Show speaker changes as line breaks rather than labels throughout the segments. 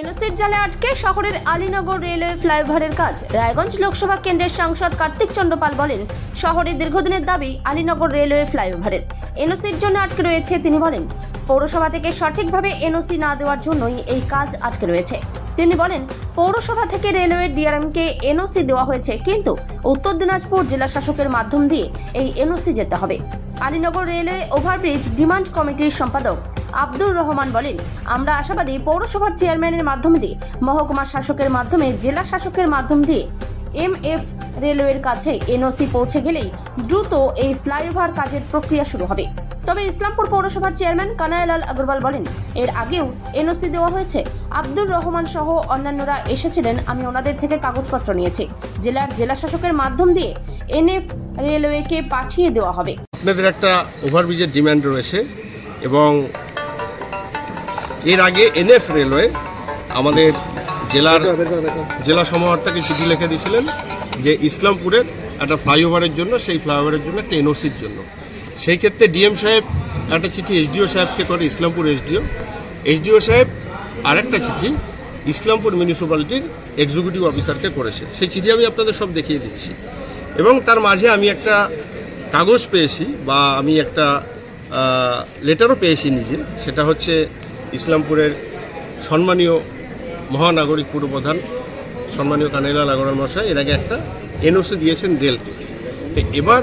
এনওসির জালে আটকে শহরের আলীনগর রেলওয়ে ফ্লাইওভারের কাজ। রায়গঞ্জ লোকসভা কেন্দ্রের সাংসদ কার্তিক চন্দ্র পাল বলেন, শহরের দীর্ঘদিনের দাবি আলীনগর রেলওয়ে ফ্লাইওভারের। এনওসির জন্য আটকে রয়েছে। তিনি বলেন, পৌরসভা থেকে সঠিকভাবে এনওসি না দেওয়ার জন্যই এই কাজ আটকে রয়েছে। তিনি বলেন, পৌরসভা থেকে রেলওয়ে ডিআরএমকে এনওসি দেওয়া হয়েছে, কিন্তু উত্তর দিনাজপুর জেলা শাসকের মাধ্যম দিয়ে এই এনওসি যেতে হবে। আলীনগর রেলওয়ে ওভারব্রিজ ডিমান্ড কমিটির সম্পাদক আব্দুর রহমান বলেন, আমরা আশাবাদী পৌরসভার চেয়ারম্যানের মাধ্যমে দিয়ে, মহকুমা শাসকের মাধ্যমে, জেলা শাসকের মাধ্যম দিয়ে এমএফ রেলওয়ের কাছে এনওসি পৌঁছে গেলেই দ্রুত এই ফ্লাইওভার কাজের প্রক্রিয়া শুরু হবে। তবে ইসলামপুর পৌরসভার চেয়ারম্যান কানাইলাল আগরওয়াল বলেন, এর আগেও এনওসি দেওয়া হয়েছে। আব্দুর রহমান সহ অন্যান্যরা এসেছিলেন, আমি ওনাদের থেকে কাগজপত্র নিয়েছি। জেলা শাসকের মাধ্যম দিয়ে এনএফ রেলওয়েকে পাঠিয়ে দেওয়া হবে।
আপনাদের একটা ওভারব্রিজের ডিমান্ড রয়েছে এবং এর আগে এনএফ রেলওয়ে আমাদের জেলা সমাহর্তাকে চিঠি লিখে দিয়েছিলেন যে ইসলামপুরের একটা ফ্লাইওভারের জন্য, সেই ফ্লাইওভারের জন্য একটা এনওসির জন্য। সেই ক্ষেত্রে ডিএম সাহেব একটা চিঠি এসডিও সাহেবকে করে, ইসলামপুর এসডিও সাহেব আরেকটা চিঠি ইসলামপুর মিউনিসিপ্যালিটির এক্সিকিউটিভ অফিসারকে করেছে। সেই চিঠি আমি আপনাদের সব দেখিয়ে দিচ্ছি এবং তার মাঝে আমি একটা কাগজ পেয়েছি বা আমি একটা লেটারও পেয়েছি নিজে। সেটা হচ্ছে ইসলামপুরের সম্মানীয় মহানাগরিক পুরপ্রধান সম্মানীয় কানাইলাল আগরওয়াল মশাই এর আগে একটা এনওসি দিয়েছেন রেলকে। তো এবার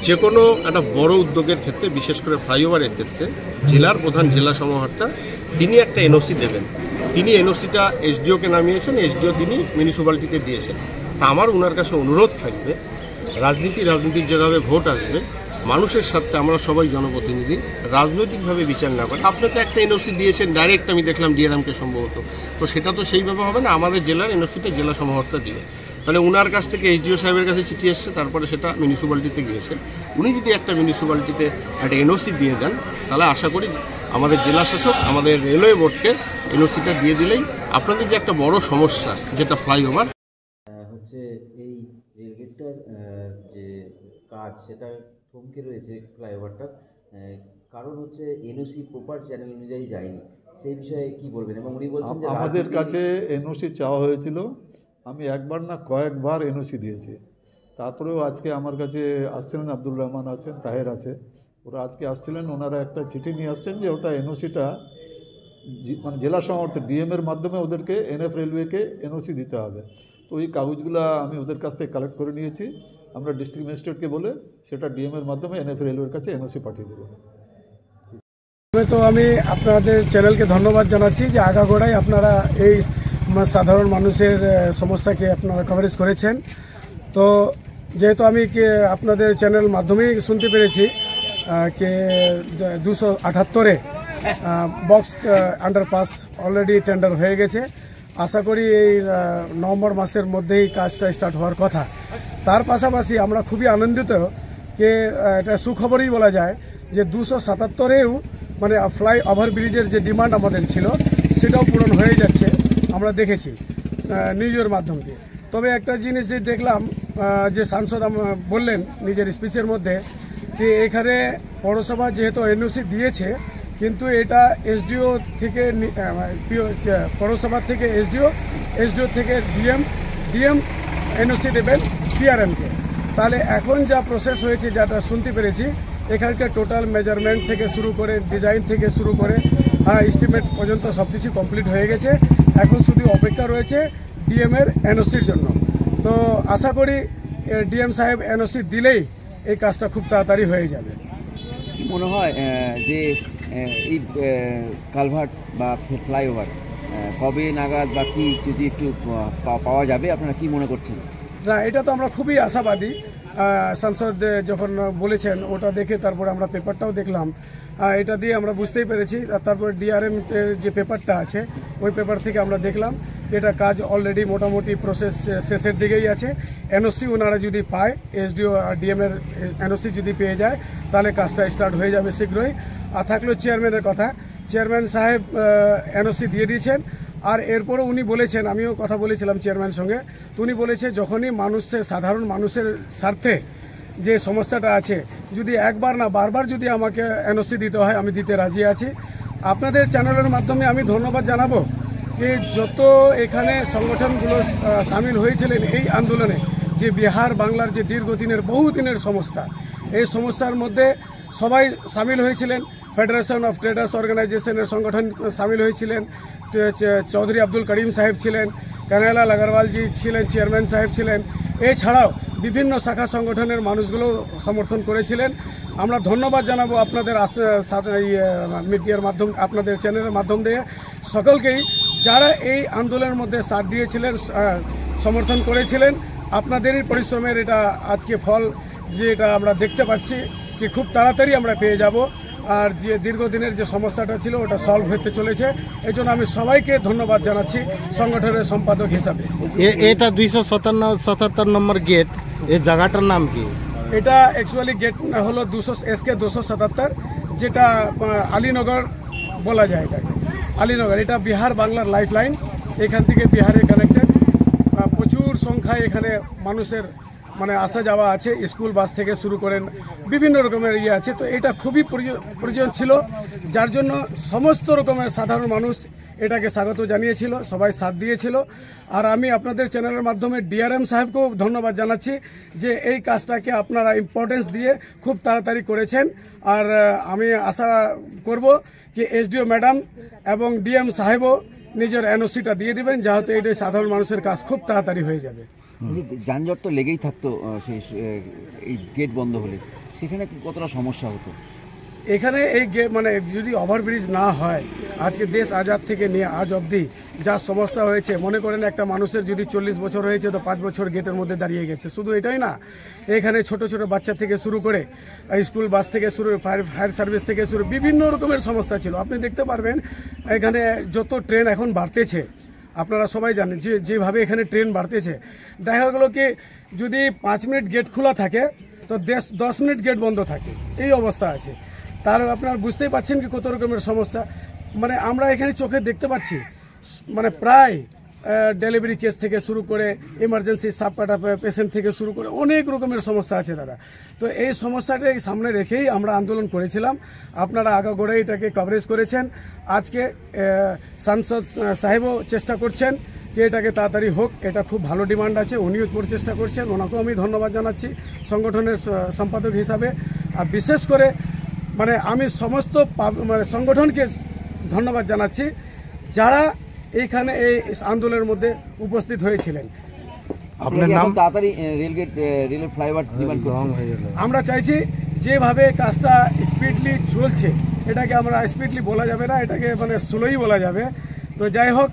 যে কোনো একটা বড় উদ্যোগের ক্ষেত্রে, বিশেষ করে ফ্লাইওভারের ক্ষেত্রে, জেলার প্রধান জেলা সমাহর্তা তিনি একটা এনওসি দেবেন। তিনি এনওসিটা এসডিওকে নামিয়েছেন, এসডিও তিনি মিউনিসিপ্যালিটিতে দিয়েছেন। তা আমার ওনার কাছে অনুরোধ থাকবে, রাজনীতির যেভাবে ভোট আসবে, মানুষের সাথে আমরা সবাই জনপ্রতিনিধি, রাজনৈতিকভাবে বিচার না করে। আপনি তো একটা এনওসি দিয়েছেন ডাইরেক্ট, আমি দেখলাম ডিআরএমকে সম্ভবত, তো সেটা তো সেইভাবে হবে না। আমাদের জেলার এনওসিটা জেলা সমাহর্তা দিবে। তাহলে ওনার কাছ থেকে এসডিও সাহেবের কাছে চিঠি এসছে, তারপরে সেটা মিউনিসিপ্যালিটিতে গিয়েছে। উনি যদি একটা মিউনিসিপ্যালিটিতে একটা এনওসি দিয়ে দেন, তাহলে আশা করি আমাদের জেলা শাসক আমাদের রেলওয়ে বোর্ডকে এনওসিটা দিয়ে দিলেই আপনাদের যে একটা বড় সমস্যা যেটা ফ্লাইওভার
হচ্ছে, এই রেলগেটটার যে কাজ সেটা থমকে রয়েছে ফ্লাইওভারটার, কারণ হচ্ছে এনওসি প্রপার চ্যানেল অনুযায়ী যায়নি। সেই বিষয়ে কি বলবেন? এবং উনি বলছেন যে
আমাদের কাছে এনওসি চাওয়া হয়েছিল, আমি একবার না কয়েকবার এনওসি দিয়েছি। তারপরেও আজকে আমার কাছে আসছিলেন, আব্দুর রহমান আছেন, তাহের আছে, ওরা আজকে আসছিলেন। ওনারা একটা চিঠি নিয়ে আসছেন যে ওটা এনওসিটা মানে জেলা সমাহর্তা ডিএমের মাধ্যমে ওদেরকে এনএফ রেলওয়েকে এনওসি দিতে হবে। তো এই কাগজগুলো আমি ওদের কাছ থেকে কালেক্ট করে নিয়েছি। আমরা ডিস্ট্রিক্ট ম্যাজিস্ট্রেটকে বলে সেটা ডিএমের মাধ্যমে এনএফ রেলওয়ের কাছে এনওসি পাঠিয়ে দেবো।
তো আমি আপনাদের চ্যানেলকে ধন্যবাদ জানাচ্ছি যে আগাগোড়াই আপনারা এই সাধারণ মানুষের সমস্যাকে আপনারা কভারেজ করেছেন। তো যেহেতু আমি আপনাদের চ্যানেল মাধ্যমেই শুনতে পেরেছি যে 278-এ বক্স আন্ডারপাস অলরেডি টেন্ডার হয়ে গেছে। আশা করি এই নভেম্বর মাসের মধ্যেই কাজটা স্টার্ট হওয়ার কথা। তার পাশাপাশি আমরা খুবই আনন্দিত যে এটা সুখবরই বলা যায় যে 277-এও মানে ফ্লাই ওভার ব্রিজের যে ডিমান্ড আমাদের ছিল সেটাও পূরণ হয়ে যাচ্ছে, আমরা দেখেছি নিউজের মাধ্যম দিয়ে। তবে একটা জিনিস যে দেখলাম যে সাংসদ বললেন নিজের স্পিচের মধ্যে যে এখানে পৌরসভা যেহেতু এনওসি দিয়েছে, কিন্তু এটা এসডিও থেকে পৌরসভা থেকে এসডিও থেকে ডিএম এনওসি দেবেন ডিআরএমকে। তাহলে এখন যা প্রসেস হয়েছে, যেটা শুনতে পেরেছি, এখানকার টোটাল মেজারমেন্ট থেকে শুরু করে, ডিজাইন থেকে শুরু করে এস্টিমেট পর্যন্ত সব কিছু কমপ্লিট হয়ে গেছে। এখন শুধু অপেক্ষা রয়েছে ডিএমের এনওসির জন্য। তো আশা করি ডিএম সাহেব এনওসি দিলেই এই কাজটা খুব তাড়াতাড়ি হয়ে যাবে।
মনে হয় যে এই কালভার্ট বা ফ্লাইওভার কবে নাগাদ বা কি যদি একটু পাওয়া যাবে, আপনারা কি মনে করছেন?
না, এটা তো আমরা খুবই আশাবাদী। সাংসদ যখন বলেছেন ওটা দেখে তারপরে আমরা পেপারটাও দেখলাম, এটা দিয়ে আমরা বুঝতেই পেরেছি। তারপর ডিআরএম যে পেপারটা আছে ওই পেপার থেকে আমরা দেখলাম এটা কাজ অলরেডি মোটামুটি প্রসেস শেষের দিকেই আছে। এনওসি ওনারা যদি পায়, এসডিও আর ডিএমের এনওসি যদি পেয়ে যায়, তাহলে কাজটা স্টার্ট হয়ে যাবে শীঘ্রই। আর থাকলো চেয়ারম্যানের কথা, চেয়ারম্যান সাহেব এনওসি দিয়ে দিয়েছেন। আর এরপরও উনি বলেছেন, আমিও কথা বলেছিলাম চেয়ারম্যানের সঙ্গে, তো উনি বলেছে যখনই সাধারণ মানুষের স্বার্থে যে সমস্যাটা আছে, যদি একবার না বারবার যদি আমাকে এনওসি দিতে হয়, আমি দিতে রাজি আছি। আপনাদের চ্যানেলের মাধ্যমে আমি ধন্যবাদ জানাবো যে যত এখানে সংগঠনগুলো সামিল হয়েছিলেন এই আন্দোলনে, যে বিহার বাংলার যে দীর্ঘদিনের বহুদিনের সমস্যা, এই সমস্যার মধ্যে সবাই সামিল হয়েছিলেন। ফেডারেশন অফ ট্রেডার্স অর্গানাইজেশনের সংগঠন সামিল হয়েছিলেন, চৌধুরী আব্দুল করিম সাহেব ছিলেন, কানাইলাল আগরওয়ালজি ছিলেন, চেয়ারম্যান সাহেব ছিলেন। এছাড়াও বিভিন্ন শাখা সংগঠনের মানুষগুলো সমর্থন করেছিলেন। আমরা ধন্যবাদ জানাবো আপনাদের মিডিয়ার মাধ্যম, আপনাদের চ্যানেলের মাধ্যম দিয়ে সকলকেই, যারা এই আন্দোলনের মধ্যে সাথ দিয়েছিলেন, সমর্থন করেছিলেন। আপনাদেরই পরিশ্রমের এটা আজকে ফল, যে এটা আমরা দেখতে পাচ্ছি কি খুব তাড়াতাড়ি আমরা পেয়ে যাব। আর যে দীর্ঘদিনের যে সমস্যাটা ছিল ওটা সলভ হতে চলেছে। এই জন্য আমি সবাইকে ধন্যবাদ জানাচ্ছি সংগঠনের সম্পাদক হিসাবে।
এটা 277 নম্বর গেট, এই জায়গাটার নাম কি?
এটা অ্যাকচুয়ালি গেট হলো SK 277, যেটা আলীনগর বলা যায় এটাকে। আলীনগর এটা বিহার বাংলার লাইফ লাইন, এখান থেকে বিহারে কানেক্টেড। প্রচুর সংখ্যায় এখানে মানুষের মানে আসা যাওয়া আছে, স্কুল বাস থেকে শুরু করেন বিভিন্ন রকমের আছে। তো এটা খুবই প্রয়োজন ছিল, যার জন্য সমস্ত রকমের সাধারণ মানুষ এটাকে স্বাগত জানিয়েছিল, সবাই সাথ দিয়েছিল। আর আমি আপনাদের চ্যানেলের মাধ্যমে DRM সাহেবকেও ধন্যবাদ জানাচ্ছি যে এই কাজটাকে আপনারা ইম্পর্টেন্স দিয়ে খুব তাড়াতাড়ি করেছেন। আর আমি আশা করব কি SDO ম্যাডাম এবং DM সাহেবও নিজের NOCটা দিয়ে দিবেন, যাতে এটা সাধারণ মানুষের কাজ খুব তাড়াতাড়ি হয়ে যাবে।
যানজট তো লেগেই থাকতো, সেই এই গেট বন্ধ হলে সেখানে কতটা সমস্যা হতো?
এখানে এই মানে যদি ওভারব্রিজ না হয়, আজকে দেশ আজাদ থেকে নিয়ে আজ অবধি যা সমস্যা হয়েছে, মনে করেন একটা মানুষের যদি 40 বছর হয়েছে তো 5 বছর গেটের মধ্যে দাঁড়িয়ে গেছে। শুধু এটাই না, এখানে ছোট ছোট বাচ্চা থেকে শুরু করে স্কুল বাস থেকে শুরু, ফায়ার সার্ভিস থেকে শুরু, বিভিন্ন রকমের সমস্যা ছিল। আপনি দেখতে পারবেন এখানে যত ট্রেন এখন বাড়তেছে, আপনারা সবাই জানেন যে যেভাবে এখানে ট্রেন বাড়তেছে, দেখা গেল কি যদি 5 মিনিট গেট খোলা থাকে তো 10 মিনিট গেট বন্ধ থাকে, এই অবস্থা আছে। তার আপনারা বুঝতেই পারছেন কি কত রকমের সমস্যা। মানে আমরা এখানে চোখে দেখতে পাচ্ছি, মানে প্রায় ডেলিভারি কেস থেকে শুরু করে ইমার্জেন্সি সাবকাটা পেশেন্ট থেকে শুরু করে অনেক রকমের সমস্যা আছে দাদা। তো এই সমস্যাটাকে সামনে রেখেই আমরা আন্দোলন করেছিলাম। আপনারা আগাগোড়াই এটাকে কভারেজ করেছেন। আজকে সাংসদ সাহেবও চেষ্টা করছেন যে এটাকে তাড়াতাড়ি হোক, এটা খুব ভালো ডিমান্ড আছে, উনিও চেষ্টা করছেন, ওনাকেও আমি ধন্যবাদ জানাচ্ছি সংগঠনের সম্পাদক হিসাবে। আর বিশেষ করে মানে আমি সমস্ত মানে সংগঠনকে ধন্যবাদ জানাচ্ছি যারা এইখানে এই আন্দোলনের মধ্যে উপস্থিত হয়েছিলেন।
আপনার নাম? তাড়াতাড়ি রেলের ফ্লাইওভার ডিমান্ড করছেন।
আমরা চাইছি যেভাবে কাজটা স্পিডলি চলছে, এটাকে আমরা স্পিডলি বলা যাবে না, এটাকে মানে স্লোই বলা যাবে। তো যাই হোক,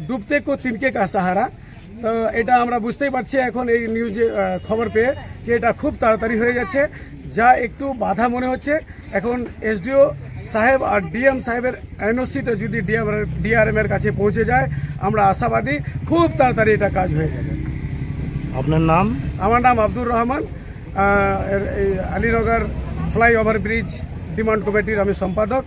ডুবতে কো তিনকে কা সাহারা, তো এটা আমরা বুঝতেই পারছি এখন এই নিউজে খবর পেয়ে যে এটা খুব তাড়াতাড়ি হয়ে যাচ্ছে। যা একটু বাধা মনে হচ্ছে এখন SDO সাহেব আর DM সাহেবের NOCটা যদি DRM এর কাছে পৌঁছে যায়, আমরা আশাবাদী খুব তাড়াতাড়ি এটা কাজ হয়ে যাবে।
আপনার নাম?
আমার নাম Abdur Rahman, Alinagar flyover bridge demand কমিটির আমি সম্পাদক।